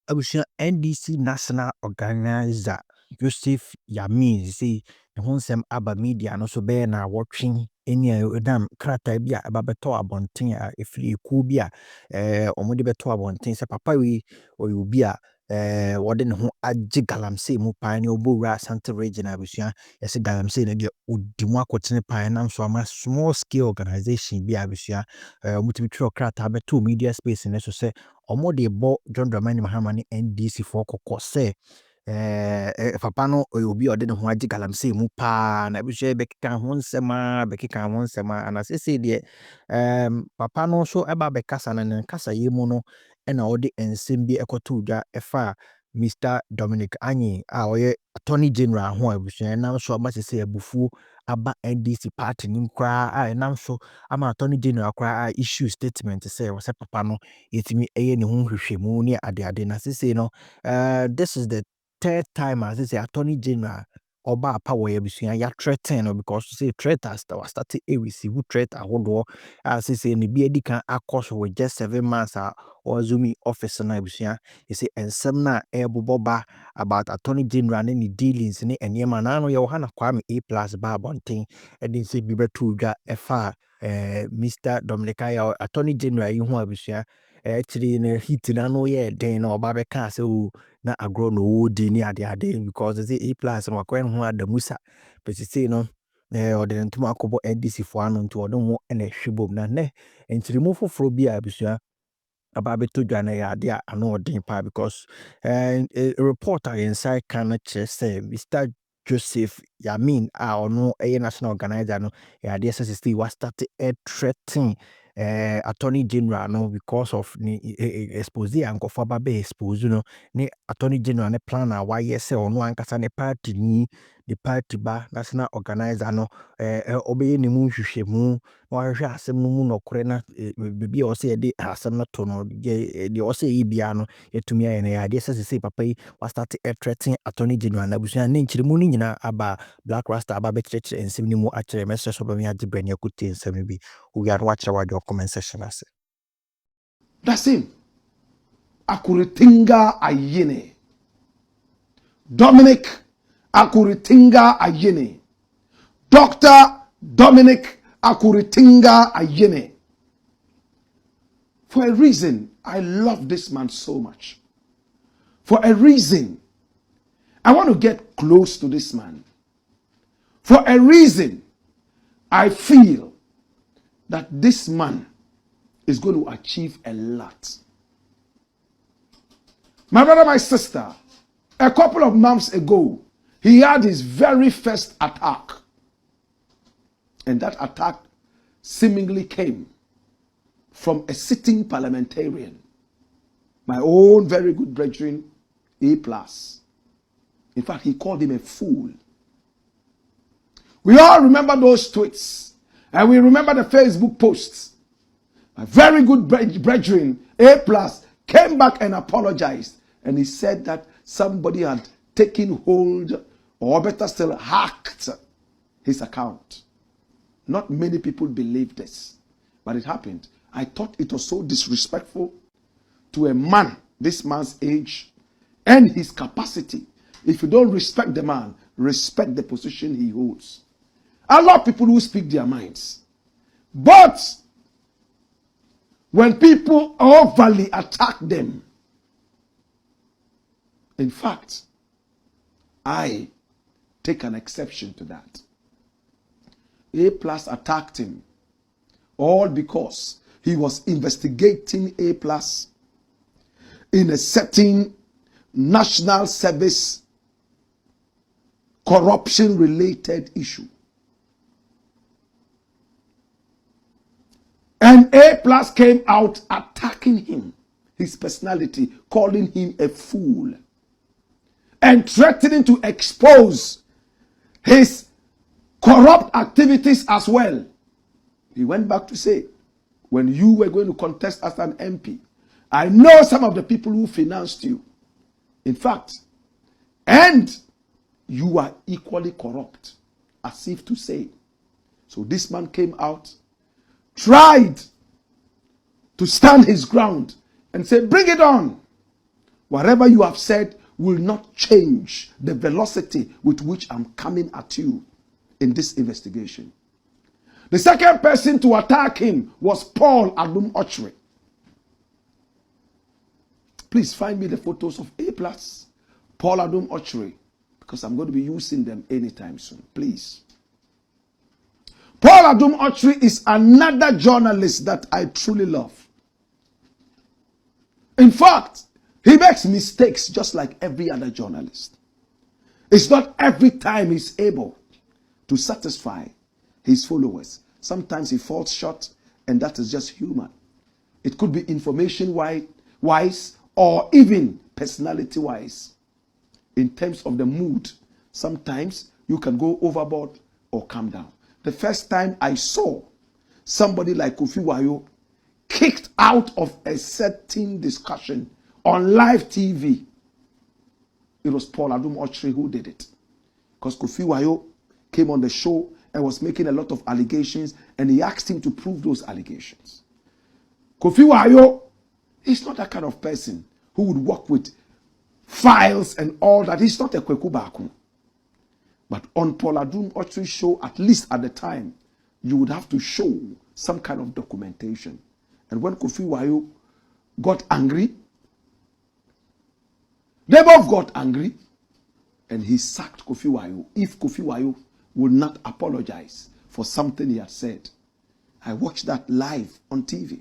Abusia NDC National Organizer Joseph Yamin say the honsem aba media no so be na watching any dam krata bi a aba beto abonten a efiri ku bi a omode beto abonten se papa wi obi a wode ne ho age Galamsey mu pan ne obowura Asante region abusia yesi Galamsey ne de odimu akotene pan na so ama small scale organization bi abusia omutimi tro krata beto media space ne so se omode bo John Dramani Mahama ne NDC for kokko se papa no obi ode ne ho agi Galamsey mu pa na bi bekeka ho nsema ana sese de papa no so eba bekasa na ne kasa yemu no na ode ensem bi ekoto dwa efa Mr. Dominic Anyi a oye Attorney General ho abusua na so aba sese abufu aba NDC party nim kra a na so ama Attorney General kra issue statement say was papa no yetimi eye ne ho hwehwemu ne ade na sese no this is the third time as say Attorney General oba power abusua ya threaten no because say traitors that was started a receive threat ahodo as say ne bi edika akos with just 7 months or zoomi office na abusua you say ensem na eboboba about Attorney General ne dealings ne enema na no ye wo hana kwame A+ ba bonten edin say bi betu dwa efa Mr. Dominica Attorney General yi ho abusua actually na hit na no ye den na oba be ka say o na agro no wodi ni ade because they say A+ no akwan ho adamusa but say no or the ntuma akobo NDC fo anu nti odon ho na hwebom na ne ntirimu foforo bi abusua aba beto dwa na ya ade ano odin pa because a reporter inside can say Mr. Joseph Yamin ono national organizer no ya ade say was started threatening Attorney General no because of ni expose and go for be expose no ni Attorney General ne plan na why say ono ankasa ne party ni the party ba national organizer no obeye ni mu hwehwemu wa hwehwe asem no mu nokore na bibi o say de asem na to no de o say bia no yetumi aye na ya de say papa yi was start threatening Attorney General na busia ne nchiremu ni nyina aba Black Rasta aba be church ensem ni mu a kire message so ba mi age brani akuti ensem bi we are watching your comment section as that's him Akuritinga Ayene Dominic Akuritinga Ayene Dr. Dominic Akuritinga Ayene. For a reason, I love this man so much. For a reason, I want to get close to this man. For a reason, I feel that this man is going to achieve a lot. My brother, my sister, a couple of months ago, he had his very first attack. And that attack seemingly came from a sitting parliamentarian, my own very good brethren, A+. In fact, he called him a fool. We all remember those tweets, and we remember the Facebook posts. My very good brethren, A+, came back and apologized, and he said that somebody had taken hold, or better still, hacked his account. Not many people believe this, but it happened. I thought it was so disrespectful to a man, this man's age, and his capacity. If you don't respect the man, respect the position he holds. I love people who speak their minds. But when people overly attack them, in fact, I take an exception to that. A+ attacked him, all because he was investigating A+ in a certain national service corruption related issue. And A+ came out attacking him, his personality, calling him a fool, and threatening to expose his corrupt activities as well. He went back to say, when you were going to contest as an MP, I know some of the people who financed you. In fact, and you are equally corrupt, as if to say. So this man came out, tried to stand his ground and say, bring it on. Whatever you have said will not change the velocity with which I'm coming at you in this investigation. The second person to attack him was Paul Adum. Please find me the photos of A+, Paul Adum, because I'm going to be using them anytime soon. Please. Paul Adum is another journalist that I truly love. In fact, he makes mistakes just like every other journalist. It's not every time he's able to satisfy his followers. Sometimes he falls short, and that is just human. It could be information-wise or even personality-wise. In terms of the mood, sometimes you can go overboard or calm down. The first time I saw somebody like Kofi Wayo kicked out of a certain discussion on live TV, it was Paul Adum who did it. Because Kofi Wayo came on the show and was making a lot of allegations, and he asked him to prove those allegations. Kofi Wayo is not that kind of person who would work with files and all that. He's not a Kweku Baku. But on Paul Adum show, at least at the time, you would have to show some kind of documentation. And when Kofi Wayo got angry, they both got angry, and he sacked Kofi Wayo. If Kofi Wayo would not apologize for something he had said. I watched that live on TV.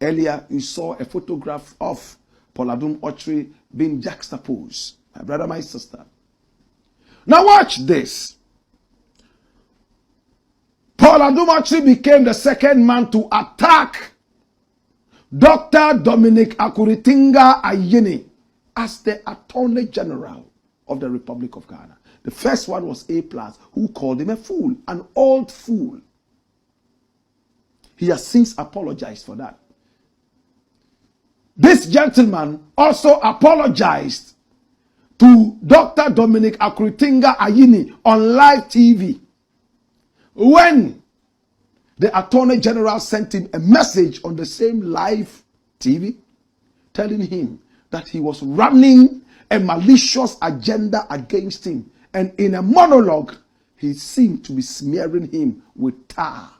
Earlier, you saw a photograph of Paul Adum being juxtaposed. My brother, my sister. Now watch this. Paul Adum became the second man to attack Dr. Dominic Akuritinga Ayini as the Attorney General of the Republic of Ghana. The first one was A+, who called him a fool, an old fool. He has since apologized for that. This gentleman also apologized to Dr. Dominic Akuritinga Ayini on live TV when the Attorney General sent him a message on the same live TV telling him that he was running a malicious agenda against him. And in a monologue, he seemed to be smearing him with tar.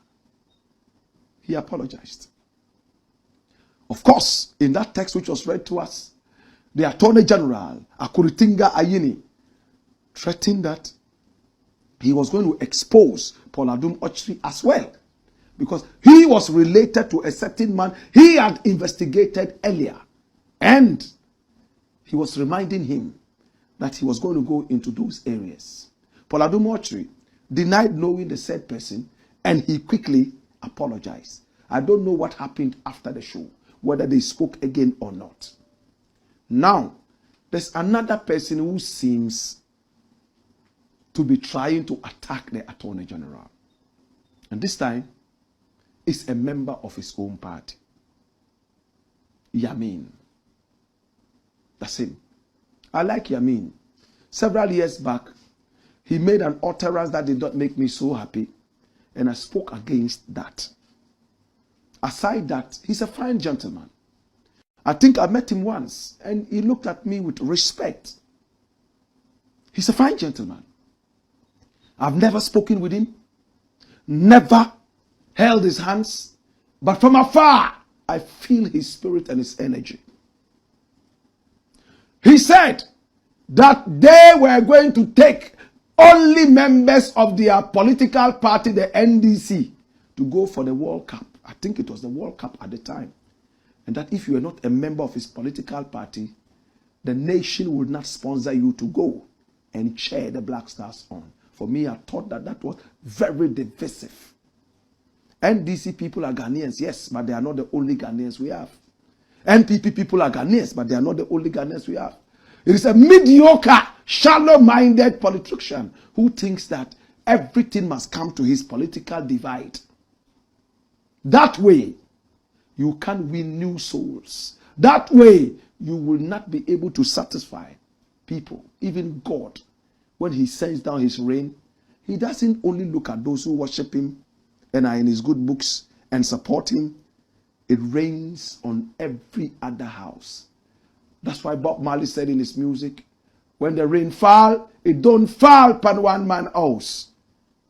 He apologized. Of course, in that text which was read to us, the Attorney General, Akuritinga Ayini, threatened that he was going to expose Paul Adum as well, because he was related to a certain man he had investigated earlier. And he was reminding him that he was going to go into those areas. Paul Adum denied knowing the said person, and he quickly apologized. I don't know what happened after the show, whether they spoke again or not. Now, there's another person who seems to be trying to attack the Attorney General. And this time, is a member of his own party. Yamin. That's him. I like Yamin. Several years back, he made an utterance that did not make me so happy, and I spoke against that. Aside that, he's a fine gentleman. I think I met him once, and he looked at me with respect. He's a fine gentleman. I've never spoken with him, never held his hands, but from afar, I feel his spirit and his energy. He said that they were going to take only members of their political party, the NDC, to go for the World Cup. I think it was the World Cup at the time. And that if you are not a member of his political party, the nation would not sponsor you to go and cheer the Black Stars on. For me, I thought that that was very divisive. NDC people are Ghanaians, yes, but they are not the only Ghanaians we have. NPP people are Ghanaians, but they are not the only Ghanaians we have. It is a mediocre, shallow-minded politician who thinks that everything must come to his political divide. That way, you can't win new souls. That way, you will not be able to satisfy people, even God. When he sends down his rain, he doesn't only look at those who worship him and are in his good books and support him. It rains on every other house. That's why Bob Marley said in his music, when the rain fall, it don't fall upon one man house.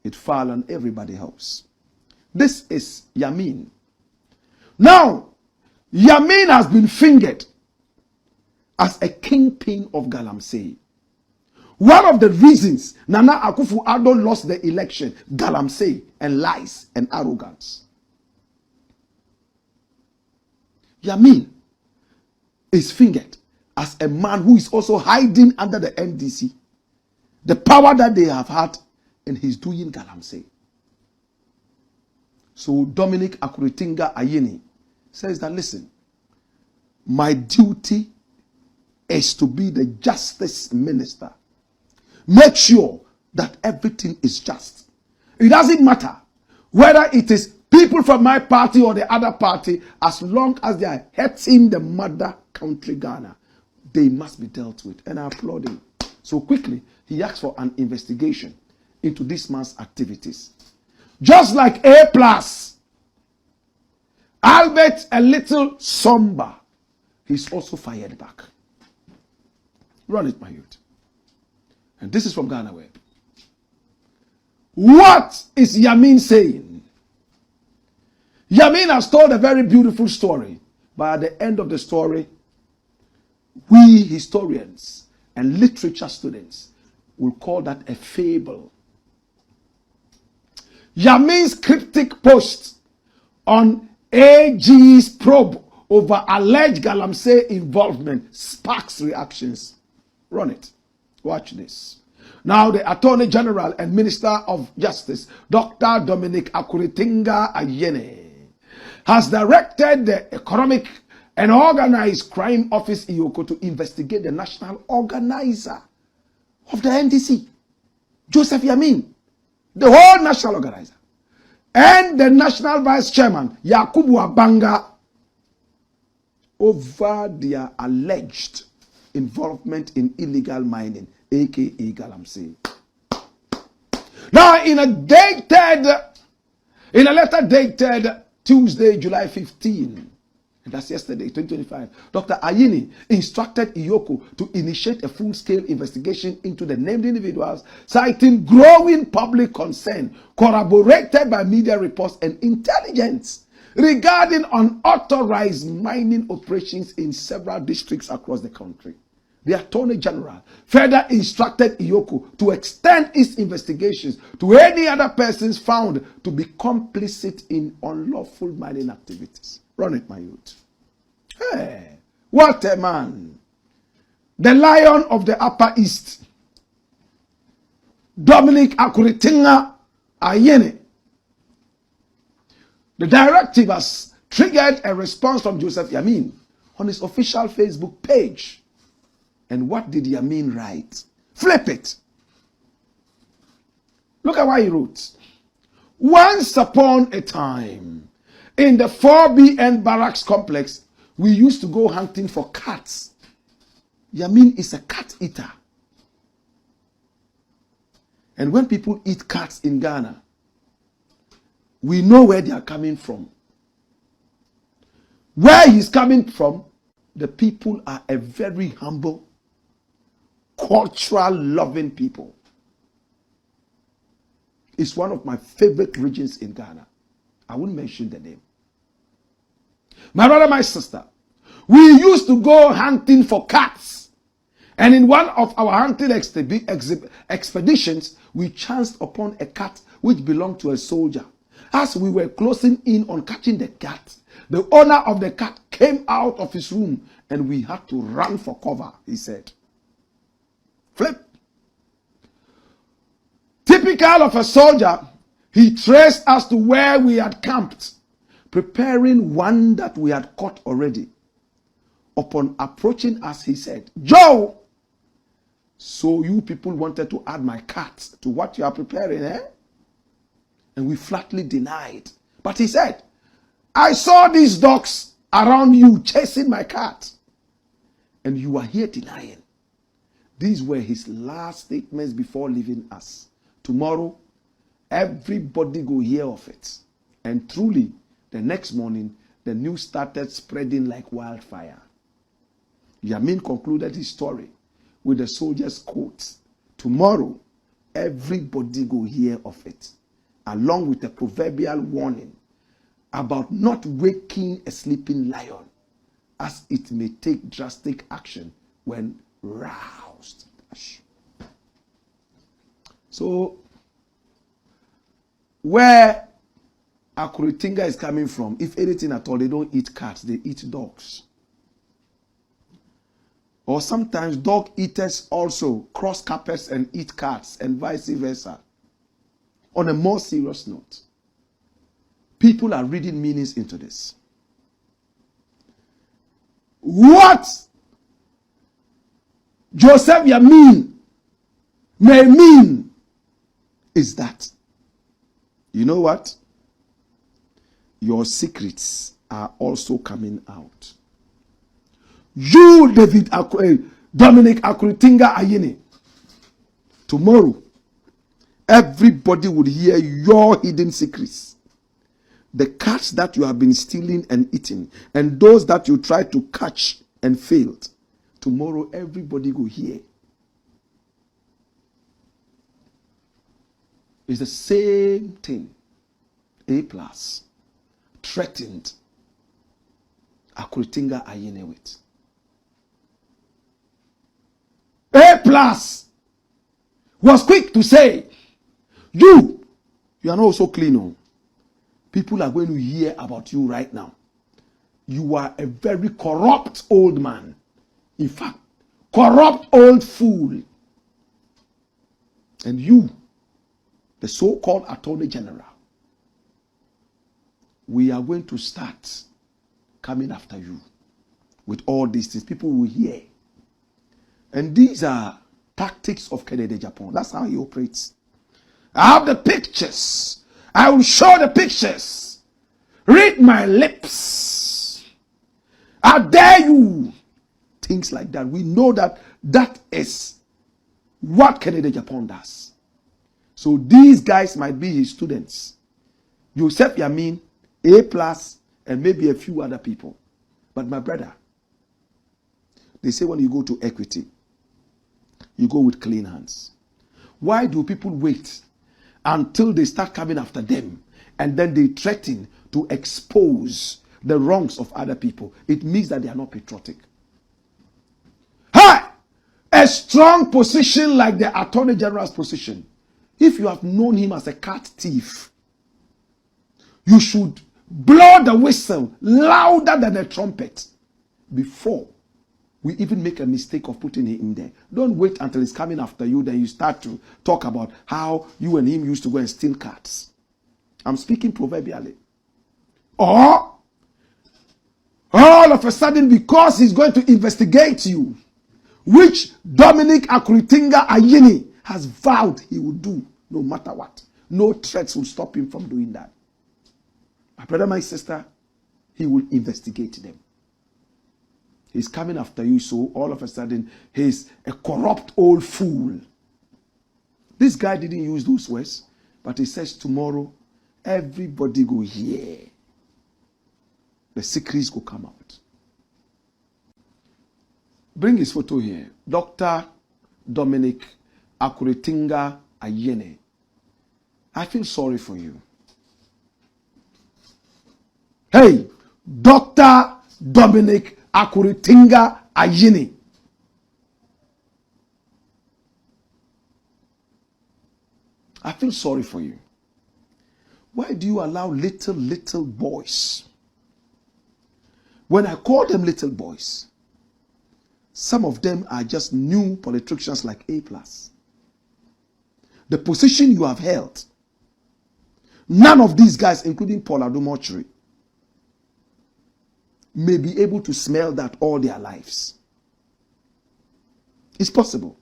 It fall on everybody else. This is Yamin. Now, Yamin has been fingered as a kingpin of Galamsey. One of the reasons Nana Akufo-Addo lost the election, Galamsey and lies and arrogance. Yamin is fingered as a man who is also hiding under the NDC. The power that they have had, and he's doing Galamsey. So Dominic Akuritinga Ayeni says that, listen, my duty is to be the justice minister. Make sure that everything is just. It doesn't matter whether it is people from my party or the other party, as long as they are hurting the mother country Ghana, they must be dealt with. And I applaud him. So quickly, he asked for an investigation into this man's activities. Just like A+, Albert a little somber, he's also fired back. Run it, my youth. And this is from Ghana Web. What is Yamin saying? Yamin has told a very beautiful story, but at the end of the story, we historians and literature students will call that a fable. Yamin's cryptic post on AG's probe over alleged Galamsey involvement sparks reactions. Run it. Watch this. Now, the Attorney General and Minister of Justice, Dr. Dominic Akuritinga Ayeni, has directed the Economic and Organized Crime Office IOCO to investigate the national organizer of the NDC, Joseph Yamin, the whole national organizer, and the national vice chairman, Yakubu Abanga, over their alleged involvement in illegal mining, aka Galamsey. Now, in a letter dated Tuesday, July 15, and that's yesterday, 2025, Dr. Ayeni instructed IOCO to initiate a full-scale investigation into the named individuals, citing growing public concern, corroborated by media reports and intelligence regarding unauthorized mining operations in several districts across the country. The Attorney General further instructed IOCO to extend its investigations to any other persons found to be complicit in unlawful mining activities. Run it, my youth. Hey, what a man. The Lion of the Upper East, Dominic Akuritinga Ayeni. The directive has triggered a response from Joseph Yamin on his official Facebook page. And what did Yamin write? Flip it. Look at what he wrote. Once upon a time, in the 4BN barracks complex, we used to go hunting for cats. Yamin is a cat eater. And when people eat cats in Ghana, we know where they are coming from. Where he's coming from, the people are a very humble, cultural loving people. It's one of my favorite regions in Ghana. I wouldn't mention the name. My brother, my sister, we used to go hunting for cats. And in one of our hunting expeditions, we chanced upon a cat which belonged to a soldier. As we were closing in on catching the cat, the owner of the cat came out of his room and we had to run for cover, he said. Flip. Typical of a soldier, he traced us to where we had camped, preparing one that we had caught already. Upon approaching us, he said, "Joe, so you people wanted to add my cat to what you are preparing, eh?" And we flatly denied. But he said, "I saw these dogs around you chasing my cat, and you are here denying." These were his last statements before leaving us. Tomorrow, everybody go hear of it. And truly, the next morning, the news started spreading like wildfire. Yamin concluded his story with the soldier's quote, "Tomorrow, everybody go hear of it," along with a proverbial warning about not waking a sleeping lion, as it may take drastic action when roused. So, where Akuritinga is coming from, if anything at all, they don't eat cats, they eat dogs. Or sometimes dog eaters also cross carpets and eat cats, and vice versa. On a more serious note, people are reading meanings into this. What Joseph Yamin may mean is that, you know what? Your secrets are also coming out. You, Dominic Akuritinga Ayini, tomorrow, everybody would hear your hidden secrets. The cats that you have been stealing and eating, and those that you tried to catch and failed. Tomorrow, everybody will hear. It's the same thing. A plus threatened Akuritinga Ayini with. A plus was quick to say, you are not so clean. Oh. People are going to hear about you right now. You are a very corrupt old man. In fact, corrupt old fool. And you, the so-called Attorney General, we are going to start coming after you with all these things. People will hear. And these are tactics of Kennedy Japan. That's how he operates. I have the pictures. I will show the pictures. Read my lips. I dare you. Things like that. We know that that is what Kennedy Japan does. So these guys might be his students. Joseph Yamin, A plus, and maybe a few other people. But my brother, they say when you go to equity, you go with clean hands. Why do people wait until they start coming after them and then they threaten to expose the wrongs of other people? It means that they are not patriotic. Hey! A strong position like the Attorney General's position, if you have known him as a cat thief, you should blow the whistle louder than a trumpet before we even make a mistake of putting him in there. Don't wait until he's coming after you, then you start to talk about how you and him used to go and steal cats. I'm speaking proverbially. Or, all of a sudden, because he's going to investigate you, which Dominic Akuritinga Ayini has vowed he will do no matter what. No threats will stop him from doing that. My brother, my sister, he will investigate them. He's coming after you, so all of a sudden, he's a corrupt old fool. This guy didn't use those words, but he says tomorrow, everybody go hear. The secrets will come out. Bring his photo here. Dr. Dominic Akuritinga Ayini. I feel sorry for you. Hey, Dr. Dominic Akuritinga Ayini. I feel sorry for you. Why do you allow little boys? When I call them little boys, some of them are just new politicians like A+. The position you have held, none of these guys, including Paul Adum, may be able to smell that all their lives. It's possible.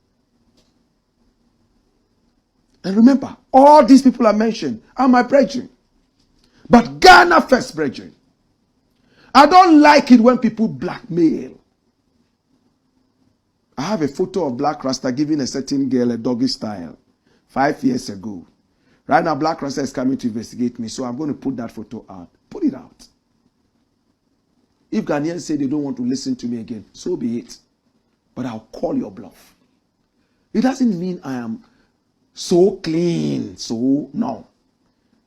And remember, all these people I mentioned are my brethren. But Ghana first, brethren. I don't like it when people blackmail. I have a photo of Black Rasta giving a certain girl a doggy style 5 years ago. Right now, Black Rasta is coming to investigate me, so I'm going to put that photo out. Put it out. If Ghanaians say they don't want to listen to me again, so be it. but I'll call your bluff. It doesn't mean I am so clean. So, no.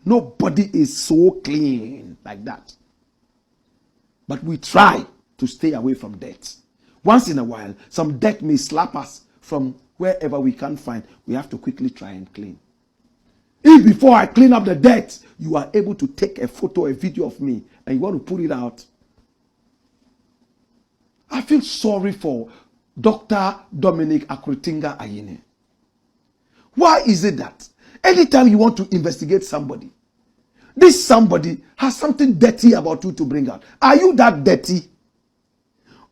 Nobody is so clean like that. But we try to stay away from debt. Once in a while, some debt may slap us from wherever we can find. We have to quickly try and clean. If before I clean up the debt, you are able to take a photo, a video of me, and you want to put it out, I feel sorry for Dr. Dominic Akuritinga Ayine. Why is it that anytime you want to investigate somebody, this somebody has something dirty about you to bring out? Are you that dirty?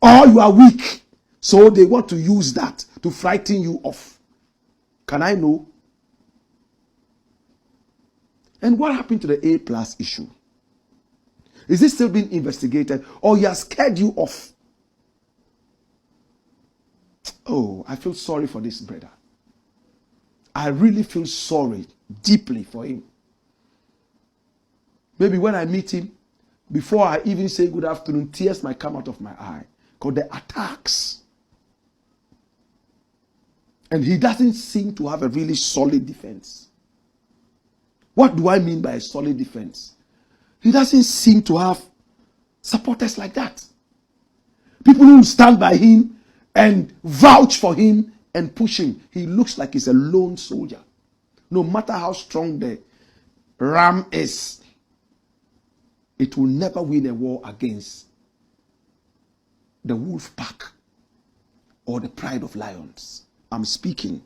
Or you are weak, so they want to use that to frighten you off? Can I know? And what happened to the A+ issue? Is it still being investigated, or he has scared you off? Oh, I feel sorry for this brother. I really feel sorry deeply for him. Maybe when I meet him, before I even say good afternoon, tears might come out of my eye. Because the attacks. And he doesn't seem to have a really solid defense. What do I mean by a solid defense? He doesn't seem to have supporters like that. People who stand by him and vouch for him and push him. He looks like he's a lone soldier. No matter how strong the ram is, it will never win a war against the wolf pack or the pride of lions. I'm speaking